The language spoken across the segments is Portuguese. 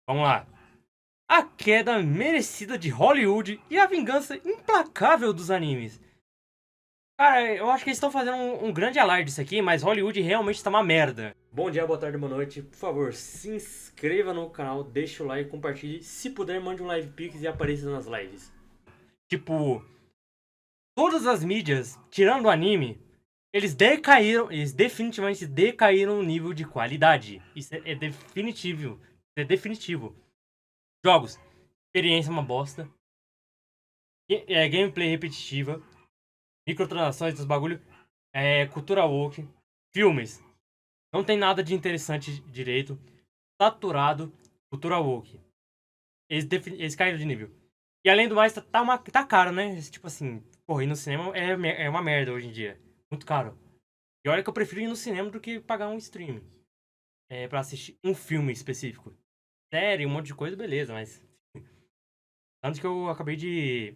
Vamos lá. A queda merecida de Hollywood e a vingança implacável dos animes. Cara, eu acho que eles estão fazendo um grande alarde disso aqui, mas Hollywood realmente tá uma merda. Bom dia, boa tarde, boa noite. Por favor, se inscreva no canal, deixa o like, compartilhe. Se puder, mande um live pix e apareça nas lives. Tipo, todas as mídias, tirando o anime, eles decaíram, eles definitivamente decaíram no nível de qualidade. Isso é definitivo. Isso é definitivo. Jogos, experiência é uma bosta. Gameplay repetitiva, microtransações dos bagulho, cultura woke, filmes. Não tem nada de interessante direito. Saturado, cultura woke. Eles caíram de nível. E além do mais, tá caro, né? Tipo assim, porra, ir no cinema é uma merda hoje em dia. Muito caro. E olha que eu prefiro ir no cinema do que pagar um stream. Pra assistir um filme específico. Série, um monte de coisa, beleza, mas. Tanto que eu acabei de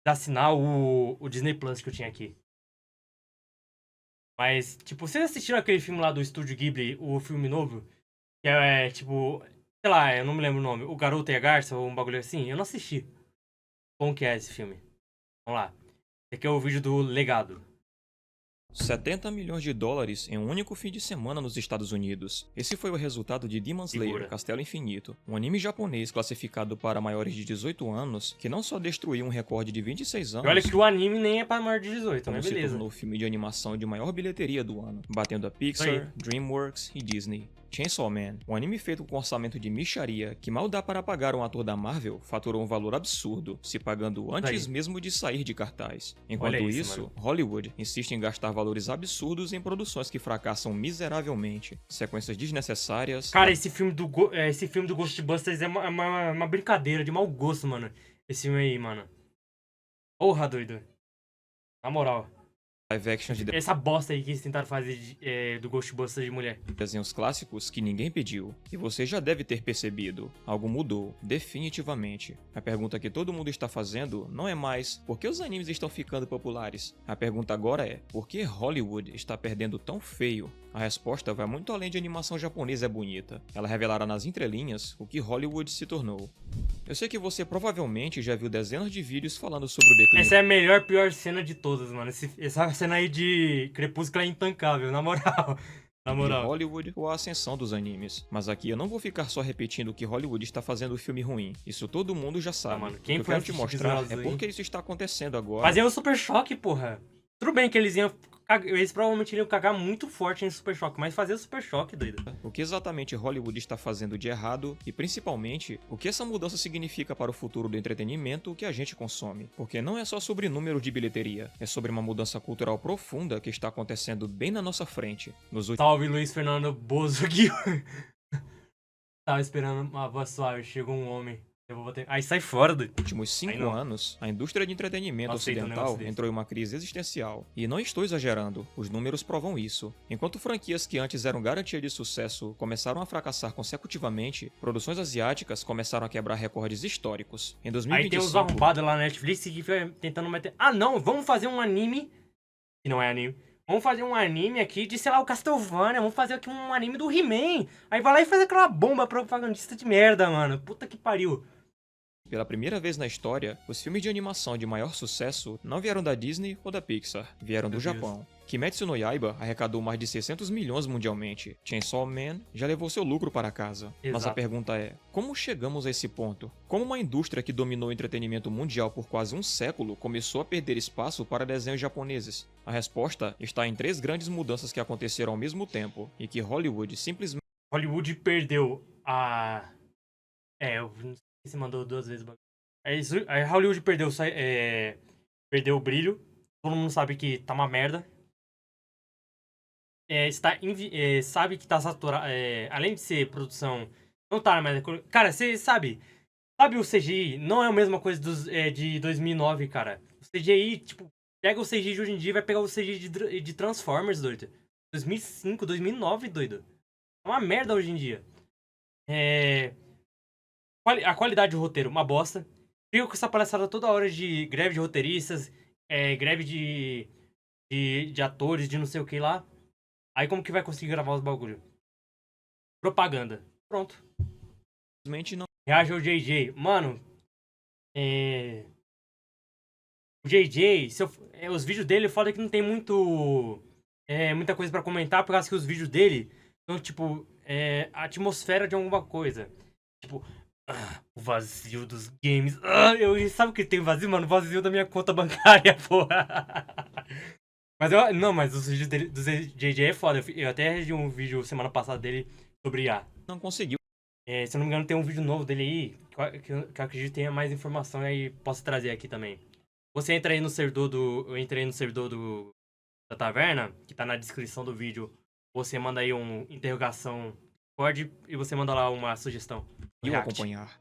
assinar o Disney Plus que eu tinha aqui. Mas, tipo, vocês assistiram aquele filme lá do Estúdio Ghibli, o filme novo? Que tipo, sei lá, eu não me lembro o nome. O Garoto e a Garça, ou um bagulho assim? Eu não assisti. Como que é esse filme? Vamos lá. Esse aqui é o vídeo do Legado. 70 milhões de dólares em um único fim de semana nos Estados Unidos. Esse foi o resultado de Demon Slayer, Figura. Castelo Infinito, um anime japonês classificado para maiores de 18 anos, que não só destruiu um recorde de 26 E olha anos, que o anime nem é pra maior de 18, como mas se beleza. tornou o filme de animação de maior bilheteria do ano, batendo a Isso aí. Pixar, DreamWorks e Disney. Chainsaw Man, um anime feito com orçamento de mixaria que mal dá para pagar um ator da Marvel, faturou um valor absurdo, se pagando Isso antes aí. mesmo de sair de cartaz. Olha Enquanto isso, mano. isso, Hollywood insiste em gastar valores absurdos em produções que fracassam miseravelmente, sequências desnecessárias. Cara, esse filme do Ghostbusters é uma brincadeira de mau gosto, mano. Esse filme aí, mano. Porra, doido. Na moral. Live action de Essa bosta aí que eles tentaram fazer do Ghostbusters de mulher. desenhos clássicos que ninguém pediu. E você já deve ter percebido, algo mudou, definitivamente. A pergunta que todo mundo está fazendo não é mais por que os animes estão ficando populares. A pergunta agora é por que Hollywood está perdendo tão feio? A resposta vai muito além de animação japonesa é bonita. Ela revelará nas entrelinhas o que Hollywood se tornou. Eu sei que você provavelmente já viu dezenas de vídeos falando sobre o declínio Essa é a melhor, pior cena de todas, mano. Essa cena aí de Crepúsculo é intancável, na moral. Na de moral. Hollywood ou a ascensão dos animes. Mas aqui eu não vou ficar só repetindo que Hollywood está fazendo filme ruim. Isso todo mundo já Ah, sabe. mano, O que quem eu foi quero te assistir mostrar Cristais é aí? porque isso está acontecendo agora. Faziam o Super Choque, porra. Tudo bem que eles iam. Eles provavelmente iriam cagar muito forte em Super Choque, mas fazer o Super Choque, doido. O que exatamente Hollywood está fazendo de errado e, principalmente, o que essa mudança significa para o futuro do entretenimento que a gente consome. Porque não é só sobre número de bilheteria, é sobre uma mudança cultural profunda que está acontecendo bem na nossa frente. Nos Salve Luiz Fernando Bozo aqui. Tava esperando uma voz suave, chegou um homem. Eu vou bater. Aí sai fora, doido. últimos Aí 5 não. anos, a indústria de entretenimento Não aceito um negócio ocidental desse. entrou em uma crise existencial. E não estou exagerando, os números provam isso. Enquanto franquias que antes eram garantia de sucesso começaram a fracassar consecutivamente, produções asiáticas começaram a quebrar recordes históricos. Em Aí tem uns 2025, arrombados lá na Netflix que fica tentando meter. Ah, não, vamos fazer um anime. Que não é anime. Vamos fazer um anime aqui de, sei lá, o Castlevania. Vamos fazer aqui um anime do He-Man. Aí vai lá e faz aquela bomba propagandista de merda, mano. Puta que pariu. pela primeira vez na história, os filmes de animação de maior sucesso não vieram da Disney ou da Pixar, vieram do Meu Deus. Japão. Kimetsu no Yaiba arrecadou mais de 600 milhões mundialmente. Chainsaw Man já levou seu lucro para casa. Mas a Exato. pergunta é, como chegamos a esse ponto? Como uma indústria que dominou o entretenimento mundial por quase um século começou a perder espaço para desenhos japoneses? A resposta está em 3 grandes mudanças que aconteceram ao mesmo tempo e que Hollywood simplesmente Hollywood perdeu a. Eu não sei se mandou duas vezes. É isso. Aí Hollywood perdeu o brilho. Todo mundo sabe que tá uma merda. Sabe que tá saturado. Além de ser produção. Não tá, mas. Cara, você sabe. Sabe o CGI? Não é a mesma coisa de 2009, cara. O CGI, tipo, pega o CGI de hoje em dia e vai pegar o CGI de Transformers, doido. 2005, 2009, doido. É uma merda hoje em dia. É, a qualidade do roteiro, uma bosta. Fica com essa palhaçada toda hora de greve de roteiristas, greve de atores, de não sei o que lá. Aí como que vai conseguir gravar os bagulho? Propaganda. Pronto. Simplesmente não Reage ao JJ. Mano, o JJ, os vídeos dele, foda que não tem muita coisa pra comentar, por causa que os vídeos dele são, tipo, a atmosfera de alguma coisa. Tipo, o vazio dos games. Sabe o que tem vazio, mano? O vazio da minha conta bancária, porra. Mas os vídeos dele, do JJ é foda. Eu até reagi um vídeo semana passada dele sobre IA. não conseguiu Se eu não me engano, tem um vídeo novo dele aí, que eu acredito que tenha mais informação e aí posso trazer aqui também. Você entra aí no servidor Eu entrei no servidor da taverna, que tá na descrição do vídeo. Você manda aí uma interrogação Discord e você manda lá uma sugestão. React. acompanhar.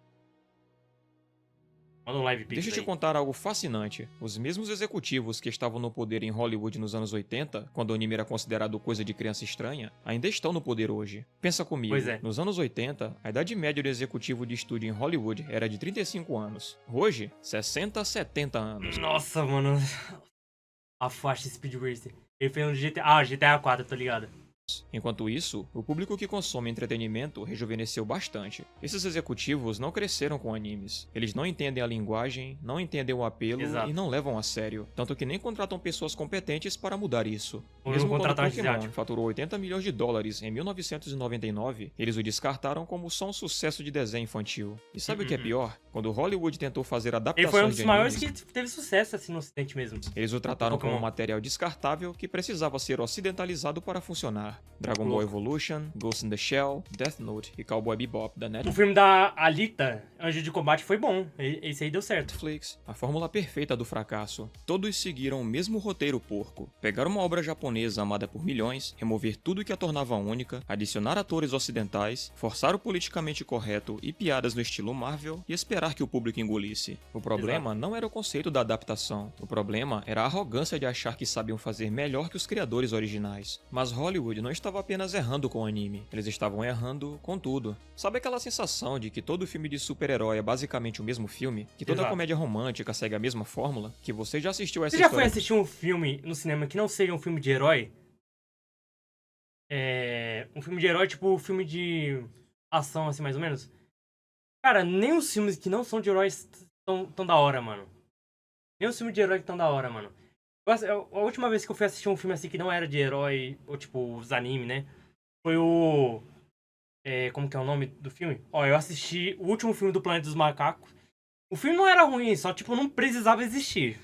Manda um live pix Deixa eu te aí. contar algo fascinante. Os mesmos executivos que estavam no poder em Hollywood nos anos 80, quando o anime era considerado coisa de criança estranha, ainda estão no poder hoje. Pensa comigo, Pois é. nos anos 80, a idade média do executivo de estúdio em Hollywood era de 35 anos. Hoje, 60 a 70 anos. Nossa, mano. Afaste Speed Racer. Ele fez um GTA. GTA 4, tô ligado. Enquanto isso, o público que consome entretenimento rejuvenesceu bastante. Esses executivos não cresceram com animes. Eles não entendem a linguagem, não entendem o apelo Exato. e não levam a sério. Tanto que nem contratam pessoas competentes para mudar isso. Ou Mesmo não quando contratar Pokémon asiático. faturou 80 milhões de dólares em 1999, eles o descartaram como só um sucesso de desenho infantil. E sabe o que é pior? Quando Hollywood tentou fazer Ele adaptações foi um dos de maiores animes, que teve sucesso assim no ocidente mesmo. eles o trataram como Pokémon. um material descartável que precisava ser ocidentalizado para funcionar. Dragon Ball Louco. Evolution, Ghost in the Shell, Death Note e Cowboy Bebop da O filme da Alita, Anjo de Combate, foi bom. Esse aí deu certo. Netflix, a fórmula perfeita do fracasso. Todos seguiram o mesmo roteiro porco. Pegar uma obra japonesa amada por milhões, remover tudo que a tornava única, adicionar atores ocidentais, forçar o politicamente correto e piadas no estilo Marvel e esperar que o público engolisse. O problema não era o conceito da adaptação. O problema era a arrogância de achar que sabiam fazer melhor que os criadores originais. Mas Hollywood não estava apenas errando com o anime, eles estavam errando com tudo. Sabe aquela sensação de que todo filme de super-herói é basicamente o mesmo filme? Que toda Exato. comédia romântica segue a mesma fórmula? Que você já assistiu essa Você já foi história? assistir um filme no cinema que não seja um filme de herói? Um filme de herói, tipo um filme de ação, assim, mais ou menos? Cara, nem os filmes que não são de heróis tão da hora, mano. Nem os filmes de herói que tão da hora, mano. A última vez que eu fui assistir um filme assim que não era de herói, ou tipo, os anime, né? Foi o... como que é o nome do filme? Ó, eu assisti o último filme do Planeta dos Macacos. O filme não era ruim, só, tipo, não precisava existir.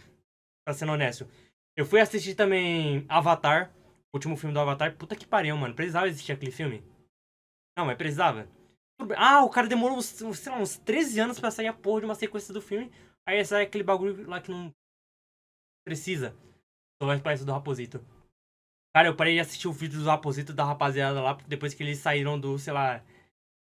Pra ser honesto. Eu fui assistir também Avatar, o último filme do Avatar. Puta que pariu, mano. Precisava existir aquele filme? Não, mas precisava. O cara demorou, sei lá, uns 13 anos pra sair a porra de uma sequência do filme. Aí sai aquele bagulho lá que não precisa. Só vai parece do Raposito. Cara, eu parei de assistir o vídeo do Raposito da rapaziada lá, depois que eles saíram do, sei lá...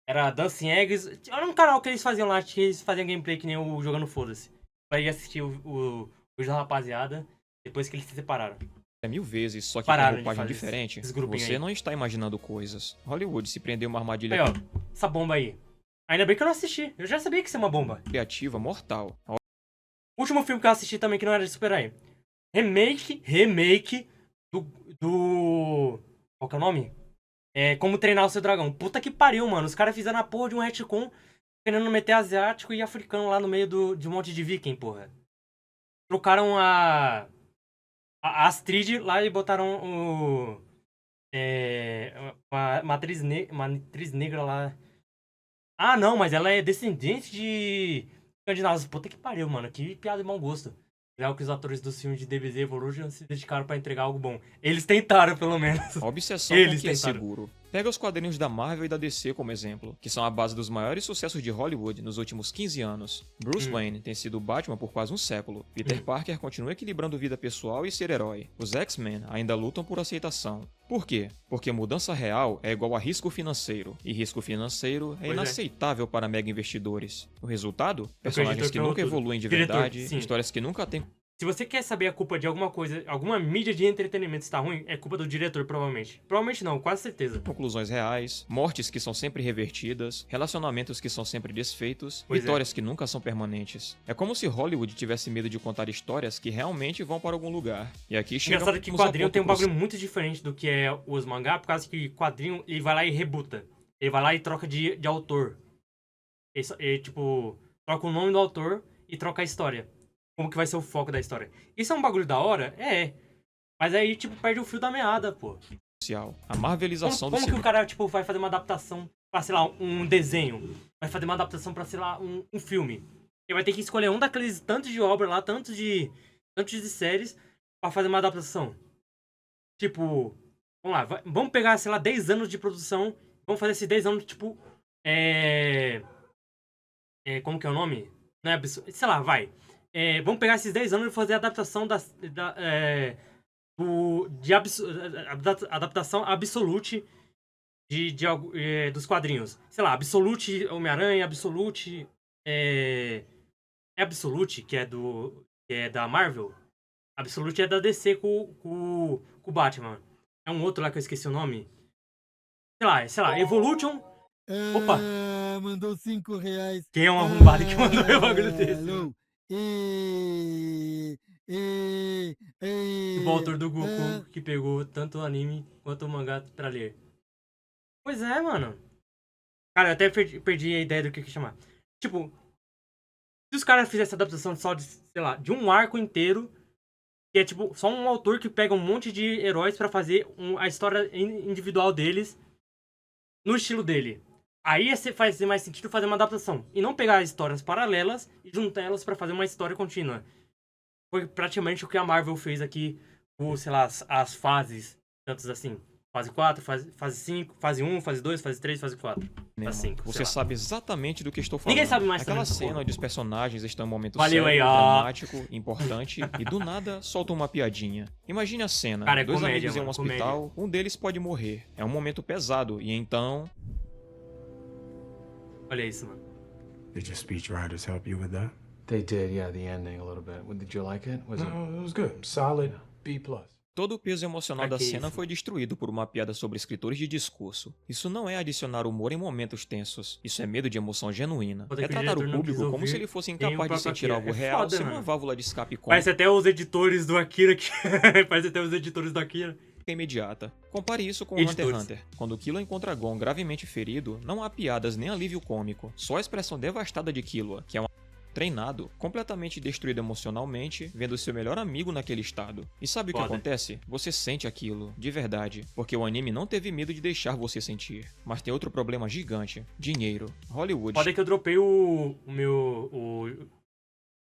Era Dancing Eggs. Era um canal que eles faziam lá, que eles faziam gameplay que nem o Jogando Foda-se. Parei de assistir o vídeo da rapaziada, depois que eles se separaram. 1000 vezes, só que Pararam com de roupagem fazer diferente. esses grupinhos Você aí. não está imaginando coisas. Hollywood se prendeu uma armadilha Aí, ó, essa bomba aí. Ainda bem que eu não assisti. Eu já sabia que isso é uma bomba. criativa mortal. O último filme que eu assisti também que não era de super-herói. Remake do... Qual que é o nome? Como Treinar o Seu Dragão. Puta que pariu, mano. Os caras fizeram a porra de um retcon querendo meter asiático e africano lá no meio de um monte de viking, porra. Trocaram a Astrid lá e botaram uma atriz negra lá. Ah, não, mas ela é descendente de escandinavos. Puta que pariu, mano. Que piada de mau gosto. Já que os atores dos filmes de DBZ Evolution se dedicaram pra entregar algo bom. Eles tentaram, pelo menos. A obsessão Eles com o que é tentaram. seguro. Pega os quadrinhos da Marvel e da DC como exemplo, que são a base dos maiores sucessos de Hollywood nos últimos 15 anos. Bruce Wayne tem sido o Batman por quase um século. Peter Parker continua equilibrando vida pessoal e ser herói. Os X-Men ainda lutam por aceitação. Por quê? Porque mudança real é igual a risco financeiro, e risco financeiro é é. inaceitável para mega investidores. O resultado? acredito Personagens que que eu nunca tudo. evoluem de Diretor, verdade, sim. histórias que nunca têm Se você quer saber a culpa de alguma coisa, alguma mídia de entretenimento está ruim, é culpa do diretor, provavelmente. Provavelmente não, quase certeza. conclusões reais, mortes que são sempre revertidas, relacionamentos que são sempre desfeitos, Pois é. vitórias que nunca são permanentes. É como se Hollywood tivesse medo de contar histórias que realmente vão para algum lugar. E aqui chega Engraçado que quadrinho tem um bagulho muito diferente do que é os mangá, por causa que quadrinho ele vai lá e rebuta. Ele vai lá e troca de autor. Ele, tipo, troca o nome do autor e troca a história. Como que vai ser o foco da história. Isso é um bagulho da hora? É. Mas aí, tipo, perde o fio da meada, pô. A marvelização do Como que cinema. o cara, tipo, vai fazer uma adaptação pra, sei lá, um desenho? Vai fazer uma adaptação pra, sei lá, um filme. Ele vai ter que escolher um daqueles tantos de obra lá, tantos de séries, pra fazer uma adaptação. Tipo, vamos lá, vamos pegar, sei lá, 10 anos de produção, vamos fazer esses 10 anos, tipo, como que é o nome? Não é sei lá, vai. Vamos pegar esses 10 anos e fazer a adaptação adaptação Absolute dos quadrinhos. Sei lá, Absolute Homem-Aranha, Absolute... É Absolute, que é da Marvel. Absolute é da DC com o Batman. É um outro lá que eu esqueci o nome. Sei lá, Evolution. Opa! Mandou R$5. Quem é um arrombado que mandou um bagulho desse? Alô. O autor do Goku, que pegou tanto o anime quanto o mangá pra ler. Pois é, mano. Cara, eu até perdi a ideia do que chamar. Tipo, se os caras fizessem adaptação só de, sei lá, de um arco inteiro, que é tipo só um autor que pega um monte de heróis pra fazer a história individual deles no estilo dele. Aí faz mais sentido fazer uma adaptação. E não pegar histórias paralelas e juntar elas pra fazer uma história contínua. Foi praticamente o que a Marvel fez aqui com, sei lá, as fases. Tantos assim. Fase 4, fase 5, fase 1, fase 2, fase 3, fase 4. Fase 5. Você sabe exatamente do que estou falando. Ninguém sabe mais Aquela também, cena porra. onde os personagens estão em um momento Valeu sério, aí, ó. dramático, importante, e do nada soltam uma piadinha. Imagine a cena. Cara, é Dois comédia, amigos em um mano, hospital, um deles pode morrer. É um momento pesado, e então... Olha isso, mano. Did your speechwriters help you with that? They did, yeah, the ending a little bit. Did you like it? Was it? No, it was good. Solid B+. Todo o peso emocional da Pra que cena isso? foi destruído por uma piada sobre escritores de discurso. Isso não é adicionar humor em momentos tensos. Isso é medo de emoção genuína. Quando É aquele tratar o diretor não público quis como ouvir, se ele fosse tem um incapaz de próprio sentir Akira. algo É real foda, sem uma mano. válvula de escape Parece cômica até os editores do Akira que... Parece até os editores do Akira. imediata. Compare isso com Hunter x Editores. Hunter. Quando Killua encontra Gon gravemente ferido, não há piadas nem alívio cômico. Só a expressão devastada de Killua, que é um treinado, completamente destruído emocionalmente, vendo seu melhor amigo naquele estado. E sabe o que Foda. acontece? Você sente aquilo, de verdade, porque o anime não teve medo de deixar você sentir. Mas tem outro problema gigante: dinheiro. Hollywood Foda que eu dropei o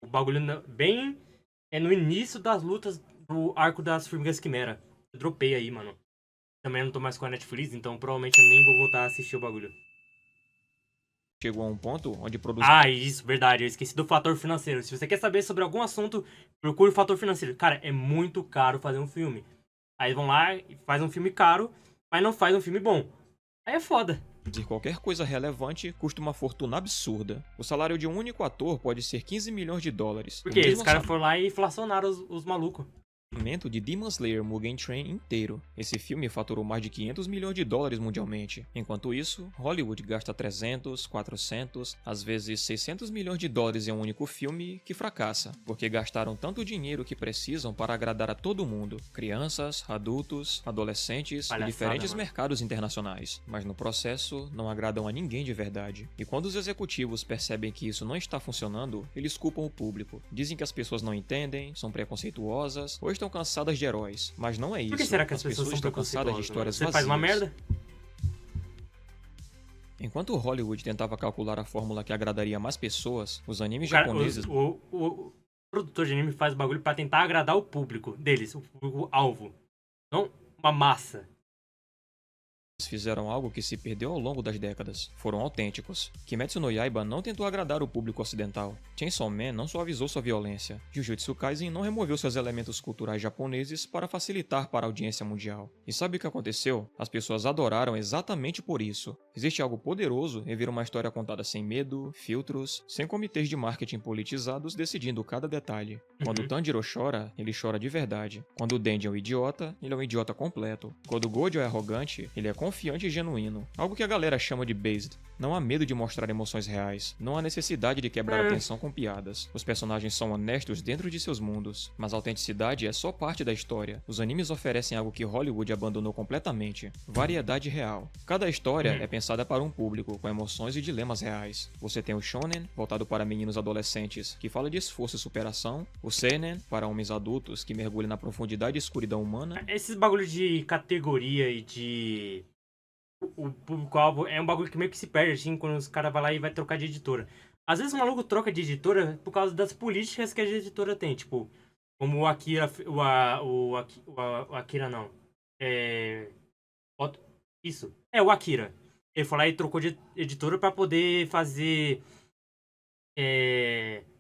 bagulho bem no início das lutas do arco das Formigas Quimera. Eu dropei aí, mano. Também não tô mais com a Netflix, então provavelmente eu nem vou voltar a assistir o bagulho. chegou a um ponto onde produz Ah, isso, verdade. Eu esqueci do fator financeiro. Se você quer saber sobre algum assunto, procure o fator financeiro. Cara, é muito caro fazer um filme. Aí vão lá e faz um filme caro, mas não faz um filme bom. Aí é foda. produzir qualquer coisa relevante custa uma fortuna absurda. O salário de um único ator pode ser 15 milhões de dólares. Porque O mesmo esses caras foram lá e inflacionaram os malucos. orçamento de Demon Slayer Mugen Train inteiro. Esse filme faturou mais de 500 milhões de dólares mundialmente. Enquanto isso, Hollywood gasta 300, 400, às vezes 600 milhões de dólares em um único filme que fracassa, porque gastaram tanto dinheiro que precisam para agradar a todo mundo, crianças, adultos, adolescentes Palhaçada, e diferentes mano. mercados internacionais. Mas no processo, não agradam a ninguém de verdade. E quando os executivos percebem que isso não está funcionando, eles culpam o público. Dizem que as pessoas não entendem, são preconceituosas ou estão cansadas de heróis, mas não é isso. Por que será que as pessoas são estão cansadas de preconceituosas, histórias mano? Você faz uma vazias. merda? Enquanto Hollywood tentava calcular a fórmula que agradaria mais pessoas, os animes O cara- japoneses o produtor de anime faz bagulho pra tentar agradar o público deles, o público-alvo. Não uma massa. fizeram algo que se perdeu ao longo das décadas. Foram autênticos. Kimetsu no Yaiba não tentou agradar o público ocidental. Chainsaw Man não suavizou sua violência. Jujutsu Kaisen não removeu seus elementos culturais japoneses para facilitar para a audiência mundial. E sabe o que aconteceu? As pessoas adoraram exatamente por isso. Existe algo poderoso em ver uma história contada sem medo, filtros, sem comitês de marketing politizados decidindo cada detalhe. Quando o Tanjiro chora, ele chora de verdade. Quando o Denji é um idiota, ele é um idiota completo. Quando o Gojo é arrogante, ele é confiante e genuíno, algo que a galera chama de based. Não há medo de mostrar emoções reais, não há necessidade de quebrar a tensão com piadas. Os personagens são honestos dentro de seus mundos, mas a autenticidade é só parte da história. Os animes oferecem algo que Hollywood abandonou completamente: variedade real. Cada história é pensada para um público, com emoções e dilemas reais. Você tem o shonen, voltado para meninos adolescentes, que fala de esforço e superação, o seinen, para homens adultos, que mergulham na profundidade e escuridão humana. Esses bagulho de categoria e de... O público-alvo é um bagulho que meio que se perde, assim, quando os caras vão lá e vai trocar de editora. Às vezes o maluco troca de editora por causa das políticas que a editora tem, tipo... Como o Akira... O Akira não. Isso. O Akira. Ele foi lá e trocou de editora pra poder fazer...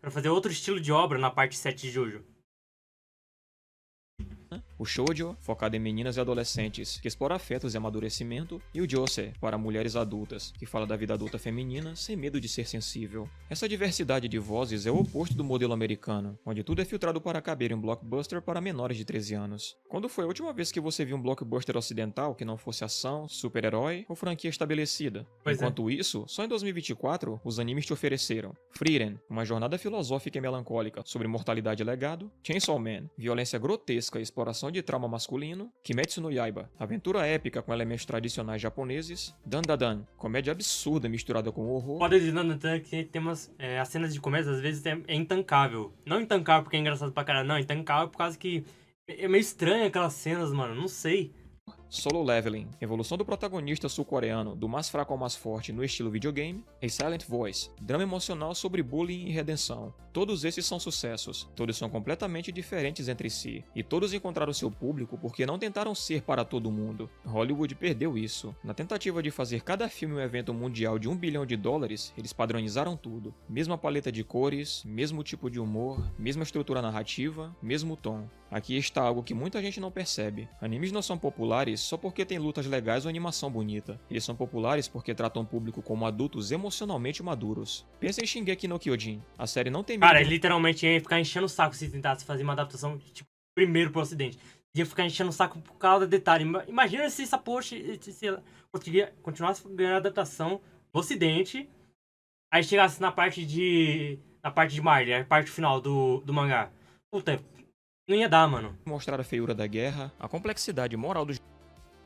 Pra fazer outro estilo de obra na parte 7 de Jojo. O shoujo, focado em meninas e adolescentes, que explora afetos e amadurecimento, e o josei, para mulheres adultas, que fala da vida adulta feminina sem medo de ser sensível. Essa diversidade de vozes é o oposto do modelo americano, onde tudo é filtrado para caber em um blockbuster para menores de 13 anos. Quando foi a última vez que você viu um blockbuster ocidental que não fosse ação, super-herói ou franquia estabelecida? Enquanto isso, só em 2024, os animes te ofereceram Frieren, uma jornada filosófica e melancólica sobre mortalidade e legado, Chainsaw Man, violência grotesca e exploração de trauma masculino, Kimetsu no Yaiba, aventura épica com elementos tradicionais japoneses, Dandadan, comédia absurda misturada com horror. Foda de Dandadan é que tem umas... as cenas de comédia às vezes é intancável. Não intancável porque é engraçado pra caralho, não. Intancável por causa que é meio estranho aquelas cenas, mano. Não sei. Solo Leveling, evolução do protagonista sul-coreano do mais fraco ao mais forte no estilo videogame, e Silent Voice, drama emocional sobre bullying e redenção. Todos esses são sucessos, todos são completamente diferentes entre si, e todos encontraram seu público porque não tentaram ser para todo mundo. Hollywood perdeu isso. Na tentativa de fazer cada filme um evento mundial de $1 bilhão, eles padronizaram tudo. Mesma paleta de cores, mesmo tipo de humor, mesma estrutura narrativa, mesmo tom. Aqui está algo que muita gente não percebe. Animes não são populares só porque tem lutas legais ou animação bonita. Eles são populares porque tratam o público como adultos emocionalmente maduros. Pensa em Shingeki no Kyojin. A série não tem medo... Cara, literalmente ia ficar enchendo o saco se tentasse fazer uma adaptação, tipo, primeiro pro ocidente. Ia ficar enchendo o saco por causa do detalhe. Imagina se essa porra continuasse ganhando adaptação no ocidente, aí chegasse na parte de Marley, a parte final do mangá. Puta, não ia dar, mano. Mostrar a feiura da guerra, a complexidade moral do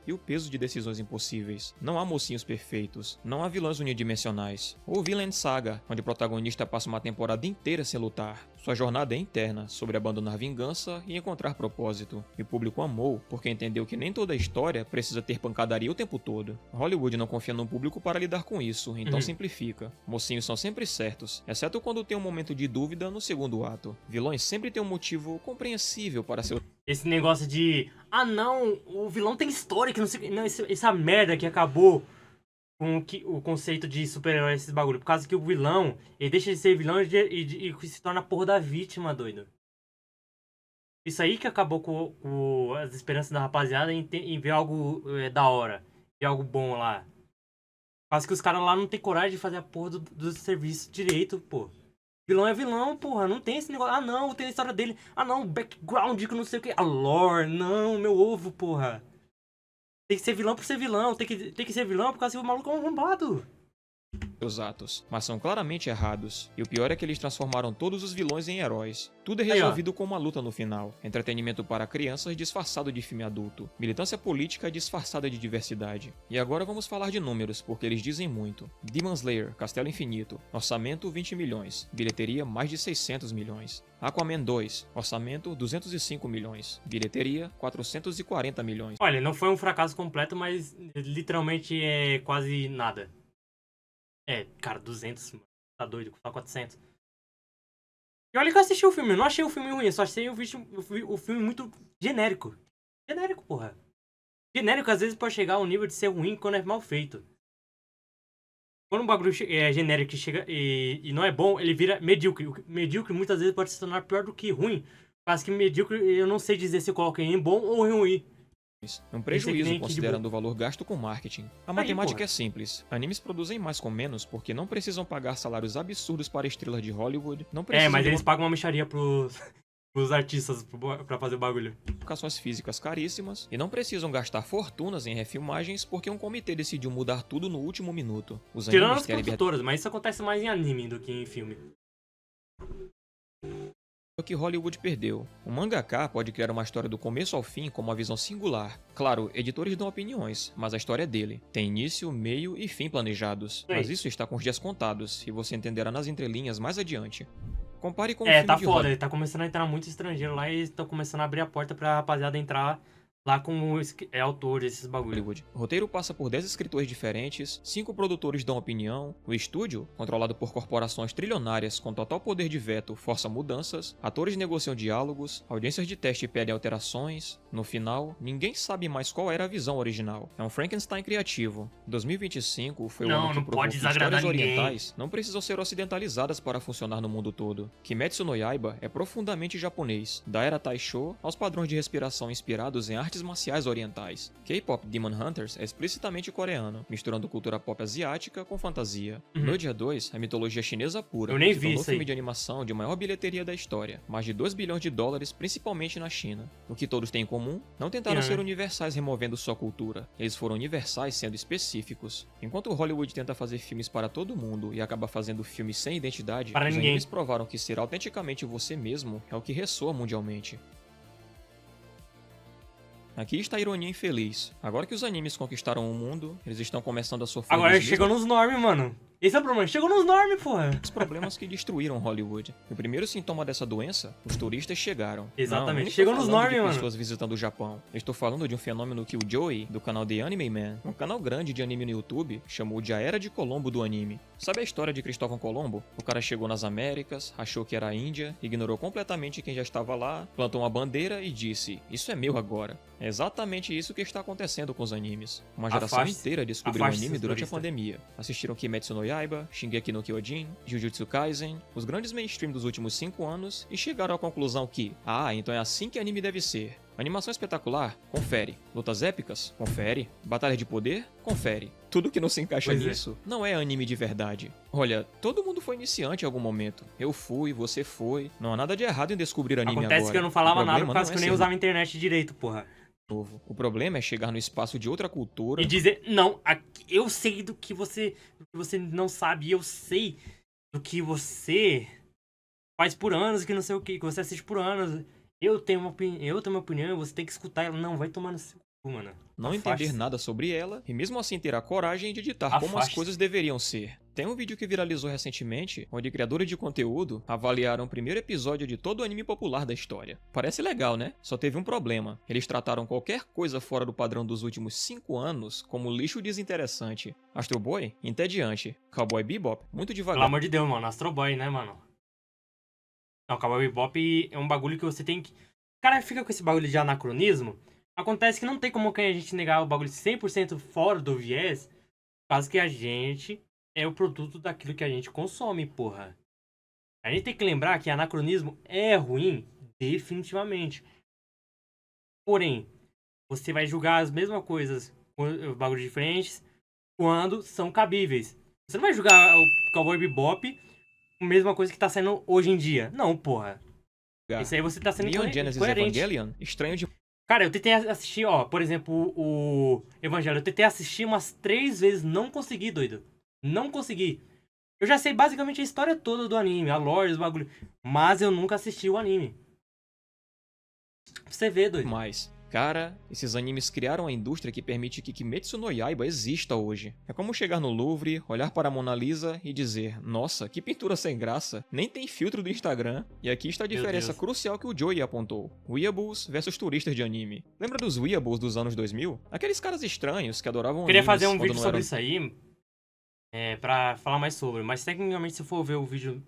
e o peso de decisões impossíveis. Não há mocinhos perfeitos, não há vilões unidimensionais. Ou Vinland Saga, onde o protagonista passa uma temporada inteira sem lutar. Sua jornada é interna, sobre abandonar vingança e encontrar propósito. E o público amou, porque entendeu que nem toda história precisa ter pancadaria o tempo todo. Hollywood não confia no público para lidar com isso, então simplifica. Mocinhos são sempre certos, exceto quando tem um momento de dúvida no segundo ato. Vilões sempre têm um motivo compreensível para seu... Esse negócio de... Ah, não, o vilão tem história, que não sei... Não, essa merda que acabou com o conceito de super-herói, esses bagulho. Por causa que o vilão, ele deixa de ser vilão e se torna a porra da vítima, doido. Isso aí que acabou com as esperanças da rapaziada em ver algo da hora. Ver algo bom lá. Por causa que os caras lá não tem coragem de fazer a porra do serviço direito, pô. Vilão é vilão, porra. Não tem esse negócio. Ah, não, tem a história dele. Ah, não, background que não sei o que. A lore. Não, meu ovo, porra. Tem que ser vilão por ser vilão. Tem que ser vilão por causa que o maluco é um arrombado. Seus atos, mas são claramente errados. E o pior é que eles transformaram todos os vilões em heróis. Tudo é resolvido com uma luta no final. Entretenimento para crianças disfarçado de filme adulto. Militância política disfarçada de diversidade. E agora vamos falar de números, porque eles dizem muito. Demon Slayer, Castelo Infinito. Orçamento 20 milhões. Bilheteria mais de 600 milhões. Aquaman 2. Orçamento 205 milhões. Bilheteria 440 milhões. Olha, não foi um fracasso completo, mas literalmente é quase nada. Cara, 200, tá doido, só 400. E olha que eu assisti o filme, eu não achei o filme ruim, eu só achei o filme muito genérico. Genérico, porra. Genérico às vezes pode chegar ao nível de ser ruim quando é mal feito. Quando um bagulho é genérico que chega e não é bom, ele vira medíocre. O medíocre muitas vezes pode se tornar pior do que ruim. Mas que medíocre eu não sei dizer se eu coloco em bom ou em ruim. Um prejuízo considerando o valor gasto com marketing. A matemática é simples. Animes produzem mais com menos porque não precisam pagar salários absurdos para estrelas de Hollywood. Não precisam mas eles pagam uma mixaria pros os artistas pra fazer o bagulho. aplicações físicas caríssimas e não precisam gastar fortunas em refilmagens porque um comitê decidiu mudar tudo no último minuto. Os Tirando animes as têm a liberdade produtoras, mas isso acontece mais em anime do que em filme. que Hollywood perdeu. O mangaka pode criar uma história do começo ao fim com uma visão singular. Claro, editores dão opiniões, mas a história é dele. Tem início, meio e fim planejados. Mas isso está com os dias contados, e você entenderá nas entrelinhas mais adiante. Compare com o filme Tá de foda, Hollywood. ele tá começando a entrar muito estrangeiro lá e estão começando a abrir a porta pra rapaziada entrar lá como autor desses bagulho. Hollywood. O roteiro passa por 10 escritores diferentes, 5 produtores dão opinião, o estúdio, controlado por corporações trilionárias com total poder de veto, força mudanças, atores negociam diálogos, audiências de teste pedem alterações. No final, ninguém sabe mais qual era a visão original. É um Frankenstein criativo. 2025 foi o Não, ano que não provou pode que desagradar histórias ninguém. orientais não precisam ser ocidentalizadas para funcionar no mundo todo. Kimetsu no Yaiba é profundamente japonês, da era Taisho aos padrões de respiração inspirados em artes marciais orientais. K-pop Demon Hunters é explicitamente coreano, misturando cultura pop asiática com fantasia. No dia 2, é mitologia chinesa pura. Eu nem se vi tornou o isso aí. filme de animação de maior bilheteria da história, mais de 2 bilhões de dólares, principalmente na China. O que todos têm em comum? Não tentaram ser universais removendo sua cultura. Eles foram universais sendo específicos. Enquanto Hollywood tenta fazer filmes para todo mundo e acaba fazendo filmes sem identidade, Para os ninguém. animes provaram que ser autenticamente você mesmo é o que ressoa mundialmente. Aqui está a ironia infeliz. Agora que os animes conquistaram o mundo, eles estão começando a sofrer Agora dos chegou nos normes, mano. Esse é o problema, chegou nos normes, porra. mesmos problemas que destruíram Hollywood. O primeiro sintoma dessa doença, os turistas chegaram. Exatamente. Não, eu não Chegou estou nos falando de normes, mano. pessoas visitando o Japão. Eu estou falando de um fenômeno que o Joey, do canal The Anime Man, um canal grande de anime no YouTube, chamou de a Era de Colombo do anime. Sabe a história de Cristóvão Colombo? O cara chegou nas Américas, achou que era a Índia, ignorou completamente quem já estava lá, plantou uma bandeira e disse: "Isso é meu agora". É exatamente isso que está acontecendo com os animes. Uma geração Afaste- inteira descobriu o afaste anime esses durante a turistas. pandemia. Assistiram Kimetsu no Yaiba, Shingeki no Kyojin, Jujutsu Kaisen, os grandes mainstream dos últimos 5 anos e chegaram à conclusão que, então é assim que anime deve ser. Animação espetacular? Confere. Lutas épicas? Confere. Batalha de poder? Confere. Tudo que não se encaixa Pois é. nisso não é anime de verdade. Olha, todo mundo foi iniciante em algum momento. Eu fui, você foi. Não há nada de errado em descobrir anime Acontece agora. que eu não falava O nada problema por causa não que eu é nem ser usava a internet direito, porra. novo. O problema é chegar no espaço de outra cultura E dizer, não, eu sei do que você não sabe, e eu sei do que você faz por anos, que não sei o que você assiste por anos. Eu tenho uma opinião, você tem que escutar ela. Não, vai tomar no seu cu, mano. não Afaste-se. entender nada sobre ela e mesmo assim ter a coragem de ditar como as Afaste-se. coisas deveriam ser. Tem um vídeo que viralizou recentemente, onde criadores de conteúdo avaliaram o primeiro episódio de todo o anime popular da história. Parece legal, né? Só teve um problema. Eles trataram qualquer coisa fora do padrão dos últimos 5 anos como lixo desinteressante. Astro Boy, entediante. Cowboy Bebop, muito Pelo devagar. amor de Deus, mano. Astro Boy, né, mano? Não, Cowboy Bebop é um bagulho que você tem que... O cara fica com esse bagulho de anacronismo. Acontece que não tem como a gente negar o bagulho 100% fora do viés, por causa que a gente é o produto daquilo que a gente consome, porra. A gente tem que lembrar que anacronismo é ruim, definitivamente. Porém, você vai julgar as mesmas coisas, com bagulhos diferentes, quando são cabíveis. Você não vai julgar o Cowboy Bebop a mesma coisa que tá saindo hoje em dia. Não, porra. Isso aí você tá sendo Neon Genesis incoerente. Evangelion, estranho de Cara, eu tentei assistir, ó, por exemplo, o Evangelho. Eu tentei assistir umas 3 vezes, não consegui, doido. Não consegui. Eu já sei basicamente a história toda do anime, a lore, os bagulho. Mas eu nunca assisti o anime. Pra você ver, doido. mais. Cara, esses animes criaram a indústria que permite que Kimetsu no Yaiba exista hoje. É como chegar no Louvre, olhar para a Mona Lisa e dizer: "Nossa, que pintura sem graça, nem tem filtro do Instagram". E aqui está a Meu diferença Deus. crucial que o Joey apontou. Weeaboos versus turistas de anime. Lembra dos Weeaboos dos anos 2000? Aqueles caras estranhos que adoravam Eu queria animes fazer um quando vídeo não sobre eram isso aí, pra falar mais sobre. Mas tecnicamente, se for ver o vídeo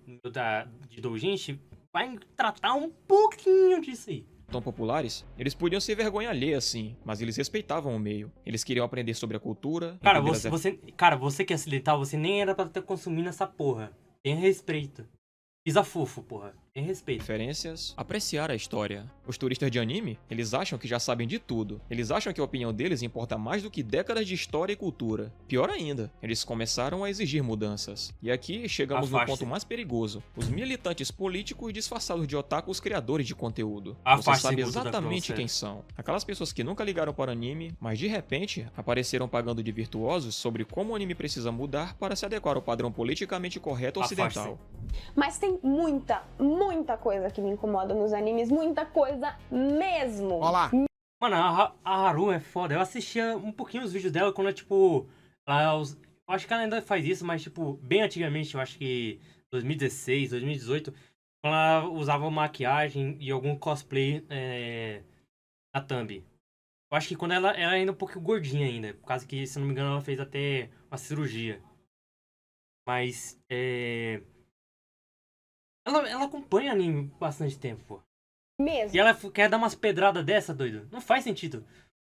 de Doujinshi, vai tratar um pouquinho disso aí. tão populares. Eles podiam ser vergonha alheia, sim, mas eles respeitavam o meio. Eles queriam aprender sobre a cultura. Cara, entender as você que é ocidental, você nem era pra estar consumindo essa porra. Tenha respeito. Pisa fofo, porra. Tem respeito. referências, apreciar a história. Os turistas de anime, eles acham que já sabem de tudo. Eles acham que a opinião deles importa mais do que décadas de história e cultura. Pior ainda, eles começaram a exigir mudanças. E aqui chegamos no Afaste-se. ponto mais perigoso. Os militantes políticos disfarçados de otakus criadores de conteúdo. Você Afaste-se, sabe culto da exatamente Cronsfera. quem são. Aquelas pessoas que nunca ligaram para anime, mas de repente apareceram pagando de virtuosos sobre como o anime precisa mudar para se adequar ao padrão politicamente correto Afaste-se. ocidental. Mas tem muita coisa que me incomoda nos animes, muita coisa mesmo. Olá. Mano, a Haru é foda. Eu assistia um pouquinho os vídeos dela quando, tipo... eu acho que ela ainda faz isso, mas, tipo, bem antigamente, eu acho que 2016, 2018, quando ela usava maquiagem e algum cosplay na thumb. Eu acho que quando ela era ainda um pouquinho gordinha ainda, por causa que, se não me engano, ela fez até uma cirurgia. Mas, ela acompanha anime bastante tempo, pô. Mesmo. E ela quer dar umas pedradas dessa, doido. Não faz sentido.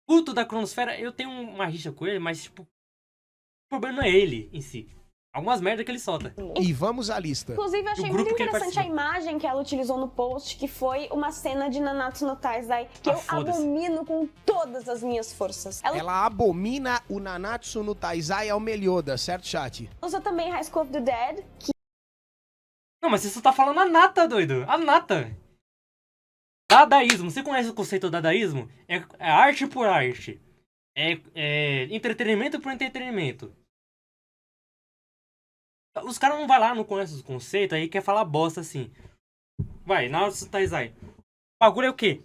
Culto da Cronosfera, eu tenho uma rixa com ele, mas, tipo, o problema não é ele em si. Algumas merdas que ele solta. E vamos à lista. Inclusive, eu achei o muito grupo que ele interessante a participa. imagem que ela utilizou no post, que foi uma cena de Nanatsu no Taizai, que eu foda-se. abomino com todas as minhas forças. Ela Ela abomina o Nanatsu no Taizai ao Melioda, certo, chat? usa também High School of the Dead, que Não, mas você só tá falando a nata, doido. A nata. Dadaísmo. Você conhece o conceito do dadaísmo? É arte por arte. É entretenimento por entretenimento. Os caras não vai lá, não conhecem os conceitos, aí quer falar bosta assim. Vai, Naruto Taizai. O bagulho é o quê?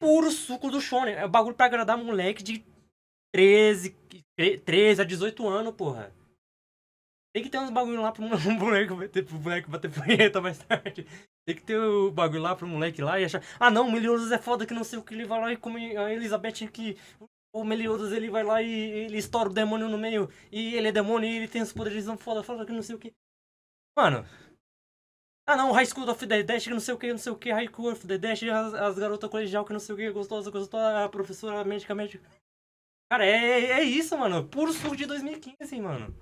Puro suco do shonen. É o bagulho pra agradar moleque de 13 a 18 anos, porra. Tem que ter uns bagulho lá pro moleque bater punheta mais tarde. Tem que ter o bagulho lá pro moleque lá e achar... Ah não, o Meliodas é foda que não sei o que. Ele vai lá e come a Elizabeth que... O Meliodas, ele vai lá e ele estoura o demônio no meio. E ele é demônio e ele tem os poderes foda que não sei o que. Mano... Ah não, High School of the Dash que não sei o que. High School of the Dash, as garotas colegial que não sei o que. Gostosa, a professora médica. Cara, é isso, mano. Puro suco de 2015, mano.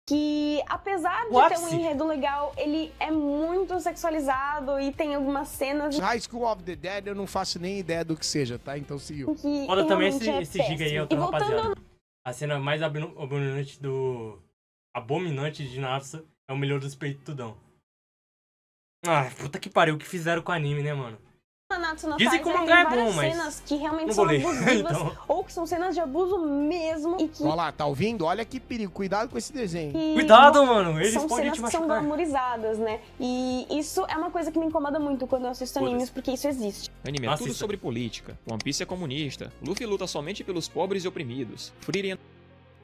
que, apesar de O ter um ápice. enredo legal, ele é muito sexualizado e tem algumas cenas High School of the Dead eu não faço nem ideia do que seja, tá? Então seguiu. que Foda também realmente é esse giga aí, péssimo. outra E voltando rapaziada. A cena mais abominante de Naruto é o melhor dos peitudão. Ah, puta que pariu, o que fizeram com o anime, né, mano? Nanatsu no Dizem que o Taizai mangá tem é bom, várias mas cenas que realmente não são vou ler, abusivas, então. ou que são cenas de abuso mesmo, e que... Olha lá, tá ouvindo? Olha que perigo. Cuidado com esse desenho. Cuidado, mano, eles São podem cenas te que são machucar. glamorizadas, né? E isso é uma coisa que me incomoda muito quando eu assisto animes, porque isso existe. Anime é tudo Assista. sobre política. One Piece é comunista. Luffy luta somente pelos pobres e oprimidos. Frieren...